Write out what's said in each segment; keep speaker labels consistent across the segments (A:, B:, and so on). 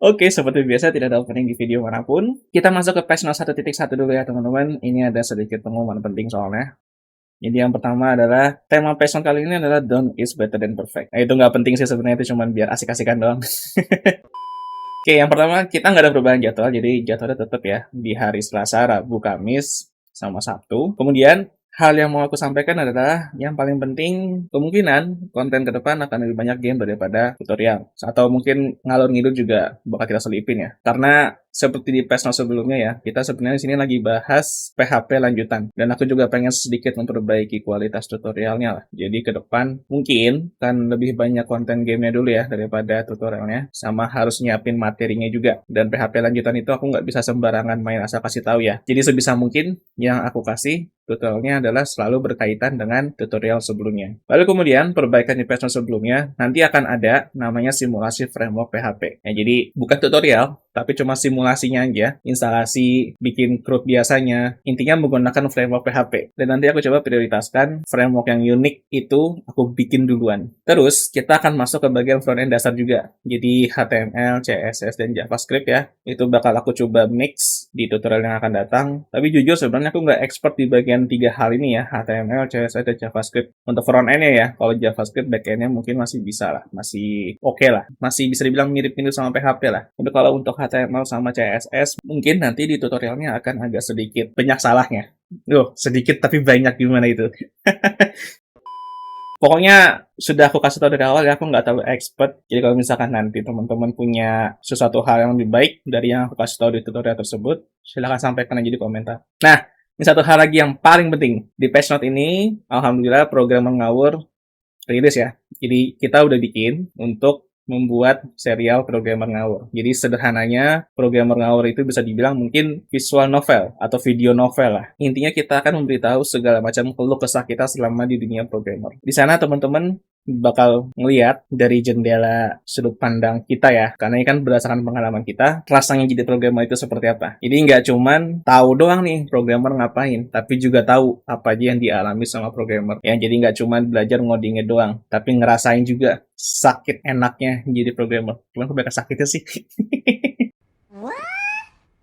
A: Oke, seperti biasa tidak ada opening di video manapun. Kita masuk ke patch 01.1 dulu ya teman-teman. Ini ada sedikit pengumuman penting soalnya. Jadi yang pertama adalah tema patch note kali ini adalah Done is better than perfect. Nah, itu nggak penting sih sebenarnya, itu cuma biar asik-asikan doang. Oke, yang pertama kita nggak ada perubahan jadwal, jadi jadwalnya tetap ya di hari Selasa, Rabu, Kamis, sama Sabtu. Kemudian hal yang mau aku sampaikan adalah yang paling penting, kemungkinan konten ke depan akan lebih banyak game daripada tutorial. Atau mungkin ngalor ngidul juga bakal kita selipin ya. Karena seperti di patch note sebelumnya ya, kita sebenarnya di sini lagi bahas PHP lanjutan. Dan aku juga pengen sedikit memperbaiki kualitas tutorialnya lah. Jadi ke depan mungkin kan lebih banyak konten gamenya dulu ya daripada tutorialnya. Sama harus nyiapin materinya juga. Dan PHP lanjutan itu aku nggak bisa sembarangan main asal kasih tahu ya. Jadi sebisa mungkin yang aku kasih tutorialnya adalah selalu berkaitan dengan tutorial sebelumnya. Lalu kemudian perbaikan di patch note sebelumnya nanti akan ada namanya simulasi framework PHP. Ya, jadi bukan tutorial, tapi cuma simulasinya aja, instalasi, bikin CRUD biasanya, intinya menggunakan framework PHP. Dan nanti aku coba prioritaskan framework yang unik itu aku bikin duluan. Terus kita akan masuk ke bagian frontend dasar juga. Jadi HTML, CSS, dan JavaScript ya, itu bakal aku coba mix di tutorial yang akan datang. Tapi jujur sebenarnya aku nggak expert di bagian tiga hal ini ya, HTML, CSS, dan JavaScript. Untuk front-end-nya ya, kalau JavaScript back-end-nya mungkin masih bisa lah, masih oke lah. Masih bisa dibilang mirip-mirip sama PHP lah. Tapi kalau untuk HTML sama CSS, mungkin nanti di tutorialnya akan agak sedikit banyak salahnya. Sedikit tapi banyak gimana itu. Pokoknya sudah aku kasih tahu dari awal ya, aku nggak terlalu expert. Jadi kalau misalkan nanti teman-teman punya sesuatu hal yang lebih baik dari yang aku kasih tahu di tutorial tersebut, silahkan sampaikan aja di komentar. Nah, ini satu hal lagi yang paling penting. Di patch note ini, alhamdulillah program ngawur rilis ya. Jadi kita udah bikin untuk membuat serial Programmer Ngawur. Jadi sederhananya, Programmer Ngawur itu bisa dibilang mungkin visual novel atau video novel lah. Intinya kita akan memberitahu segala macam keluh kesah kita selama di dunia programmer. Di sana teman-teman bakal ngeliat dari jendela sudut pandang kita ya, karena ini kan berdasarkan pengalaman kita, rasanya jadi programmer itu seperti apa. Jadi nggak cuman tahu doang nih programmer ngapain, tapi juga tahu apa aja yang dialami sama programmer. Ya, jadi nggak cuman belajar ngodingnya doang, tapi ngerasain juga sakit enaknya jadi programmer. Cuman kebanyakan sakitnya sih.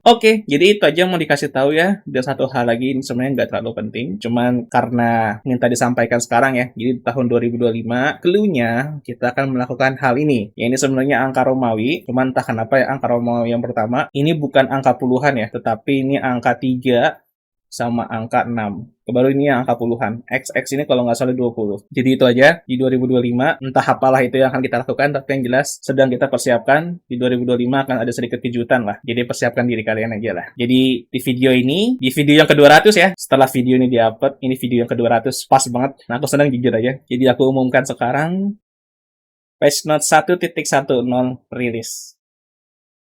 A: Oke, jadi itu aja yang mau dikasih tahu ya. Dan satu hal lagi, ini sebenarnya nggak terlalu penting. Cuman karena minta disampaikan sekarang ya. Jadi tahun 2025, clue-nya kita akan melakukan hal ini. Ya, ini sebenarnya angka Romawi. Cuman entah kenapa ya angka Romawi yang pertama. Ini bukan angka puluhan ya, tetapi ini angka 3 sama angka 6. Baru ini yang angka puluhan. XX ini kalau nggak salah 20. Jadi itu aja di 2025. Entah apalah itu yang akan kita lakukan, tapi yang jelas sedang kita persiapkan. Di 2025 akan ada sedikit kejutan lah. Jadi persiapkan diri kalian aja lah. Jadi di video ini, di video yang ke-200 ya, setelah video ini di-upload, ini video yang ke-200. Pas banget. Nah, aku senang jujur aja. Jadi aku umumkan sekarang, patch note 1.10 rilis.